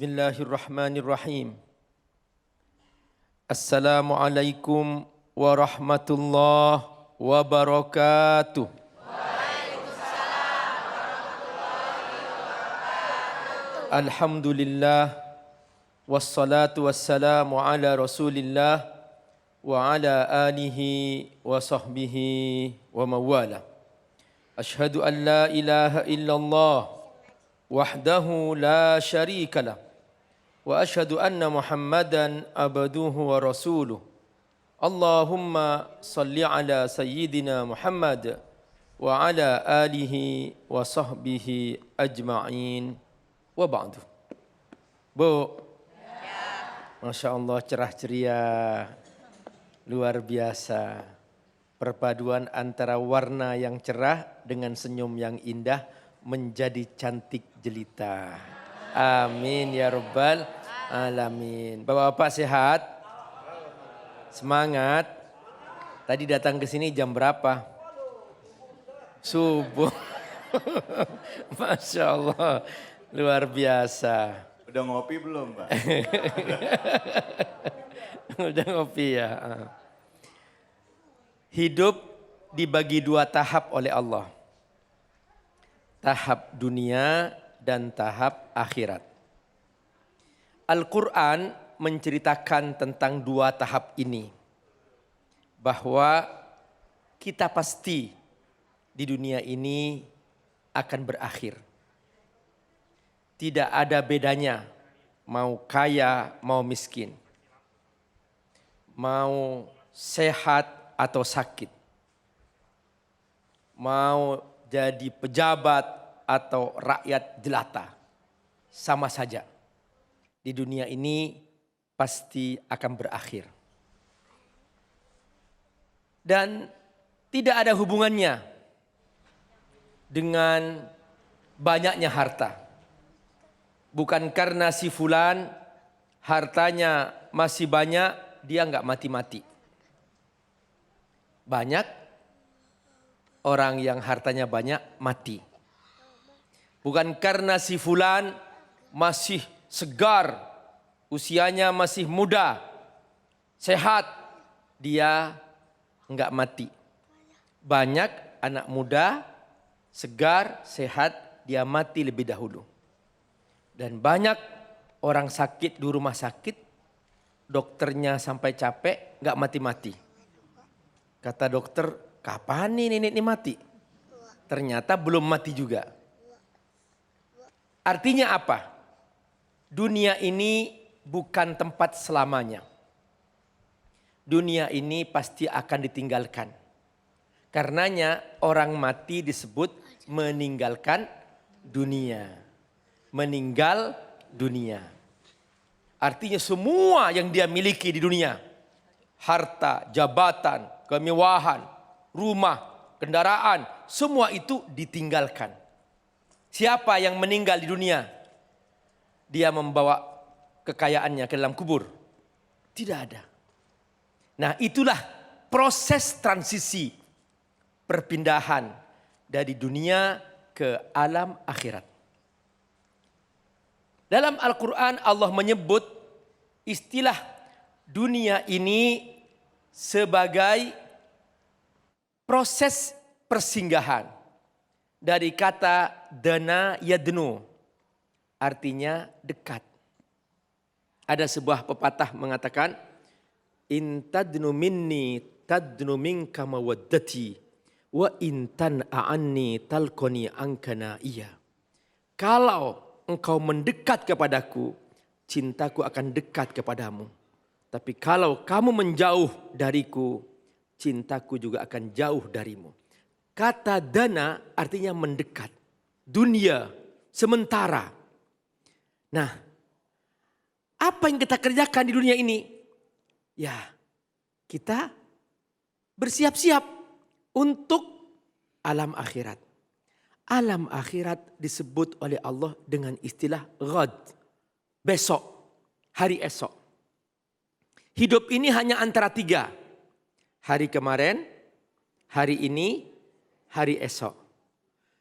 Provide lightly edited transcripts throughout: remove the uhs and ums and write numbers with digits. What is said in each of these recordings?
Bismillahirrahmanirrahim. Assalamualaikum warahmatullahi wabarakatuh. Alhamdulillah wassalatu wassalamu ala Rasulillah wa ala alihi wa sahbihi wa mawala. Ashhadu an la ilaha illallah wahdahu la syarika lah wa asyhadu anna Muhammadan abduhu wa rasuluh. Allahumma salli ala sayyidina Muhammad wa ala alihi wa sahbihi ajma'in wa ba'du. Bu, Masya Allah, cerah ceria, luar biasa. Perpaduan antara warna yang cerah dengan senyum yang indah menjadi cantik jelita. Amin ya rabbal alamin. Bapak-bapak sehat? Semangat. Tadi datang ke sini jam berapa? Subuh. Masya Allah, luar biasa. Udah ngopi belum, Pak? Udah ngopi ya. Hidup dibagi dua tahap oleh Allah. Tahap dunia dan tahap akhirat. Al-Quran menceritakan tentang dua tahap ini. Bahwa kita pasti di dunia ini akan berakhir. Tidak ada bedanya mau kaya mau miskin. Mau sehat atau sakit. Mau jadi pejabat atau rakyat jelata, sama saja. Di dunia ini pasti akan berakhir. Dan tidak ada hubungannya dengan banyaknya harta. Bukan karena si fulan hartanya masih banyak, dia nggak mati-mati. Banyak orang yang hartanya banyak mati. Bukan karena si fulan masih segar, usianya masih muda, sehat, dia enggak mati. Banyak anak muda, segar, sehat, dia mati lebih dahulu. Dan banyak orang sakit di rumah sakit, dokternya sampai capek, enggak mati-mati. Kata dokter, kapan nih nenek ini mati? Ternyata belum mati juga. Artinya apa? Dunia ini bukan tempat selamanya. Dunia ini pasti akan ditinggalkan. Karenanya orang mati disebut meninggalkan dunia. Meninggal dunia. Artinya semua yang dia miliki di dunia. Harta, jabatan, kemewahan, rumah, kendaraan, semua itu ditinggalkan. Siapa yang meninggal di dunia? Dia membawa kekayaannya ke dalam kubur? Tidak ada. Nah, itulah proses transisi perpindahan dari dunia ke alam akhirat. Dalam Al-Quran Allah menyebut istilah dunia ini sebagai proses persinggahan. Dari kata dana yadnu, artinya dekat. Ada sebuah pepatah mengatakan, in tadnu minni tadnu minka mawaddati, wa in tan'a anni talqani ankana iya. Kalau engkau mendekat kepadaku, cintaku akan dekat kepadamu. Tapi kalau kamu menjauh dariku, cintaku juga akan jauh darimu. Kata dana artinya mendekat. Dunia, sementara. Nah, apa yang kita kerjakan di dunia ini? Ya, kita bersiap-siap untuk alam akhirat. Alam akhirat disebut oleh Allah dengan istilah ghad. Besok, hari esok. Hidup ini hanya antara tiga. Hari kemarin, hari ini, hari esok.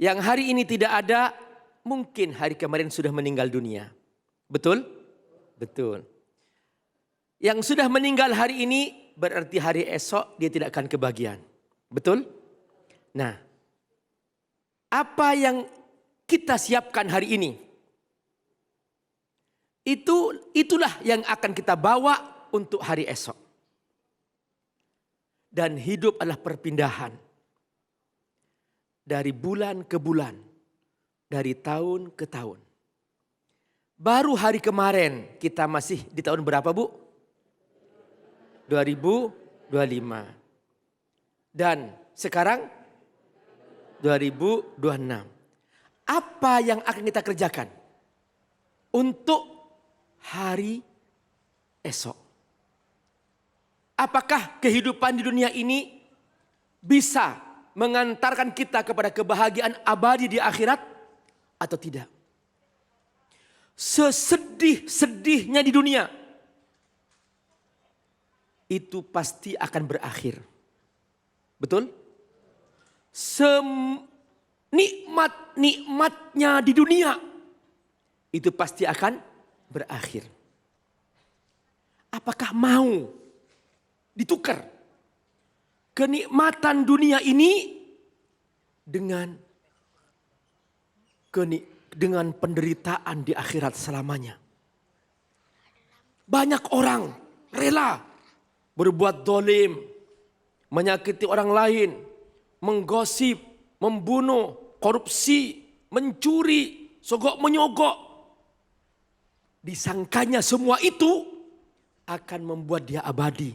Yang hari ini tidak ada, mungkin hari kemarin sudah meninggal dunia. Betul? Betul. Yang sudah meninggal hari ini berarti hari esok dia tidak akan kebagian. Betul? Nah, apa yang kita siapkan hari ini, itulah yang akan kita bawa untuk hari esok. Dan hidup adalah perpindahan. Dari bulan ke bulan. Dari tahun ke tahun. Baru hari kemarin kita masih di tahun berapa, Bu? 2025. Dan sekarang 2026. Apa yang akan kita kerjakan untuk hari esok? Apakah kehidupan di dunia ini bisa mengantarkan kita kepada kebahagiaan abadi di akhirat atau tidak? Sesedih-sedihnya di dunia, itu pasti akan berakhir. Betul? Senikmat-nikmatnya di dunia, itu pasti akan berakhir. Apakah mau ditukar kenikmatan dunia ini dengan penderitaan di akhirat selamanya? Banyak orang rela berbuat dolim, menyakiti orang lain, menggosip, membunuh, korupsi, mencuri, sogok menyogok. Disangkanya semua itu akan membuat dia abadi.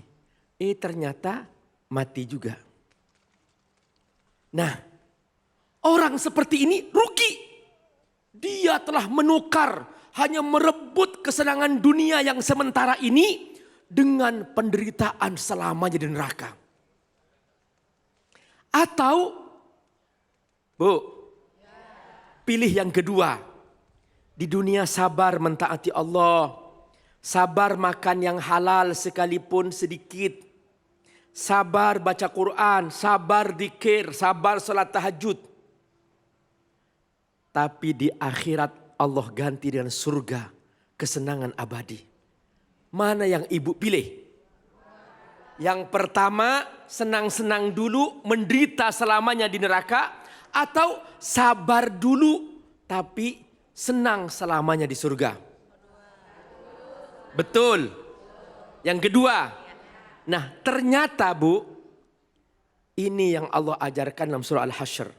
Ternyata mati juga. Nah, orang seperti ini rugi. Dia telah menukar, hanya merebut kesenangan dunia yang sementara ini dengan penderitaan selamanya di neraka. Atau, Bu, pilih yang kedua. Di dunia sabar mentaati Allah. Sabar makan yang halal sekalipun sedikit. Sabar baca Quran, sabar dzikir, sabar salat tahajud. Tapi di akhirat Allah ganti dengan surga, kesenangan abadi. Mana yang ibu pilih? Yang pertama, senang-senang dulu, menderita selamanya di neraka. Atau sabar dulu, tapi senang selamanya di surga. Betul. Yang kedua. Nah, ternyata, Bu, ini yang Allah ajarkan dalam surah Al-Hasyr.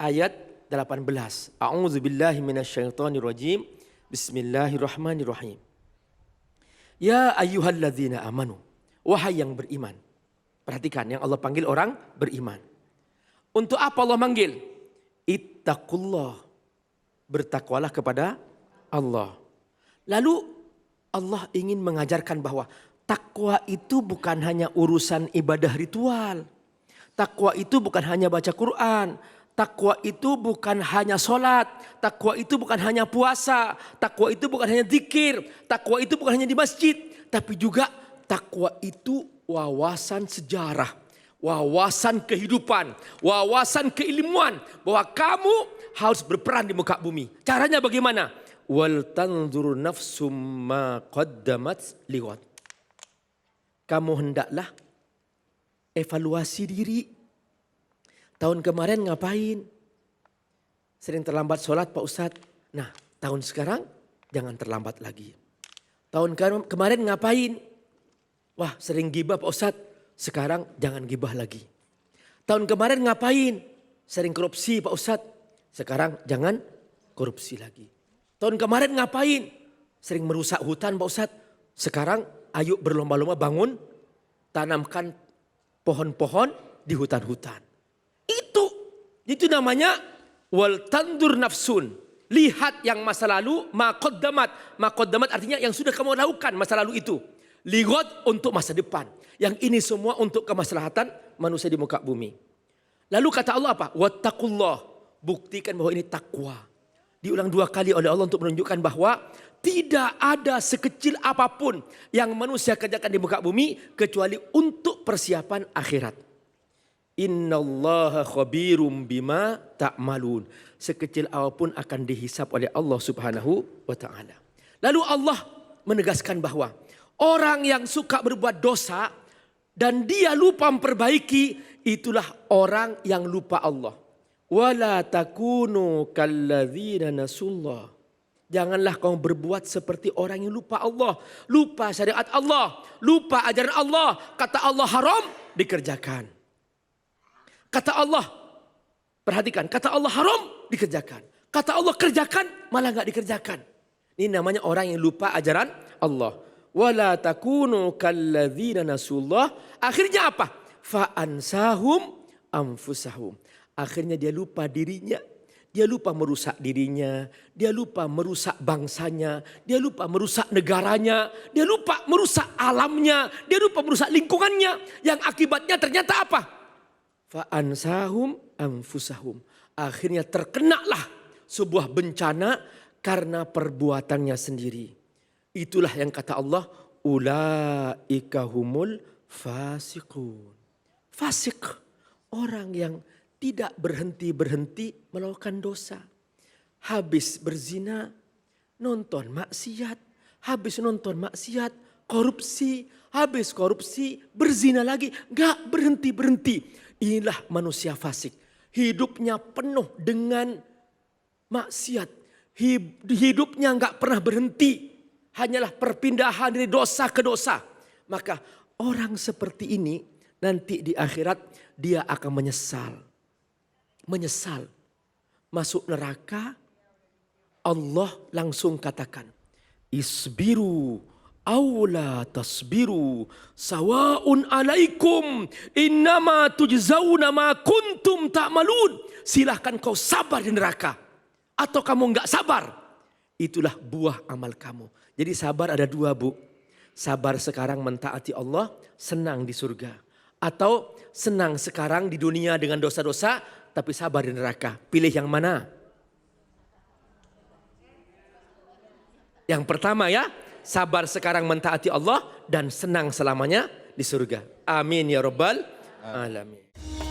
Ayat 18. A'udzubillahi minasyaitonirrajim. Bismillahirrahmanirrahim. Ya ayyuhalladzina amanu. Wahai yang beriman. Perhatikan, yang Allah panggil orang beriman. Untuk apa Allah manggil? Ittaqullah. Bertakwalah kepada Allah. Lalu Allah ingin mengajarkan bahwa takwa itu bukan hanya urusan ibadah ritual. Takwa itu bukan hanya baca Quran. Takwa itu bukan hanya sholat. Takwa itu bukan hanya puasa. Takwa itu bukan hanya zikir. Takwa itu bukan hanya di masjid. Tapi juga takwa itu wawasan sejarah. Wawasan kehidupan. Wawasan keilmuan. Bahwa kamu harus berperan di muka bumi. Caranya bagaimana? Wal tanzur nafsum ma qaddamat liwat. Kamu hendaklah evaluasi diri. Tahun kemarin ngapain? Sering terlambat sholat Pak Ustadz. Nah, tahun sekarang jangan terlambat lagi. Tahun kemarin ngapain? Wah, sering gibah Pak Ustadz. Sekarang jangan gibah lagi. Tahun kemarin ngapain? Sering korupsi Pak Ustadz. Sekarang jangan korupsi lagi. Tahun kemarin ngapain? Sering merusak hutan Pak Ustadz. Sekarang ayo berlomba-lomba bangun, tanamkan pohon-pohon di hutan-hutan. Itu namanya wal tandur nafsun. Lihat yang masa lalu, maqaddamat. Maqaddamat artinya yang sudah kamu lakukan masa lalu itu. Ligot untuk masa depan. Yang ini semua untuk kemaslahatan manusia di muka bumi. Lalu kata Allah apa? Wattaqullah. Buktikan bahwa ini takwa. Diulang 2 kali oleh Allah untuk menunjukkan bahwa tidak ada sekecil apapun yang manusia kerjakan di muka bumi kecuali untuk persiapan akhirat. Innallaha khabirum bima ta'malun. Sekecil apapun akan dihisap oleh Allah Subhanahu wa taala. Lalu Allah menegaskan bahwa orang yang suka berbuat dosa dan dia lupa memperbaiki, itulah orang yang lupa Allah. Wala takunu kalladzina nasullah. Janganlah kau berbuat seperti orang yang lupa Allah, lupa syariat Allah, lupa ajaran Allah. Kata Allah haram, dikerjakan. Kata Allah, perhatikan, kata Allah haram, dikerjakan. Kata Allah kerjakan, malah nggak dikerjakan. Ini namanya orang yang lupa ajaran Allah. Wala takunu kalladzina nasullah. Akhirnya apa? Fa'ansahum anfusahum. Akhirnya dia lupa dirinya. Dia lupa merusak dirinya, dia lupa merusak bangsanya, dia lupa merusak negaranya, dia lupa merusak alamnya, dia lupa merusak lingkungannya. Yang akibatnya ternyata apa? Fa'ansahum anfusahum. Akhirnya terkenalah sebuah bencana karena perbuatannya sendiri. Itulah yang kata Allah, ulaika humul fasiqun. Fasik, orang yang tidak berhenti-berhenti melakukan dosa. Habis berzina, nonton maksiat. Habis nonton maksiat, korupsi. Habis korupsi, berzina lagi. Gak berhenti-berhenti. Inilah manusia fasik. Hidupnya penuh dengan maksiat. Hidupnya gak pernah berhenti. Hanyalah perpindahan dari dosa ke dosa. Maka orang seperti ini nanti di akhirat dia akan menyesal. Menyesal masuk neraka. Allah langsung katakan, isbiru awla tasbiru sawaun alaikum innama tujzauna ma kuntum ta'malun. Silahkan kau sabar di neraka atau kamu enggak sabar, itulah buah amal kamu. Jadi sabar ada dua, Bu. Sabar sekarang mentaati Allah, senang di surga. Atau senang sekarang di dunia dengan dosa-dosa, tapi sabar di neraka. Pilih yang mana? Yang pertama ya, sabar sekarang mentaati Allah dan senang selamanya di surga. Amin ya rabbal alamin.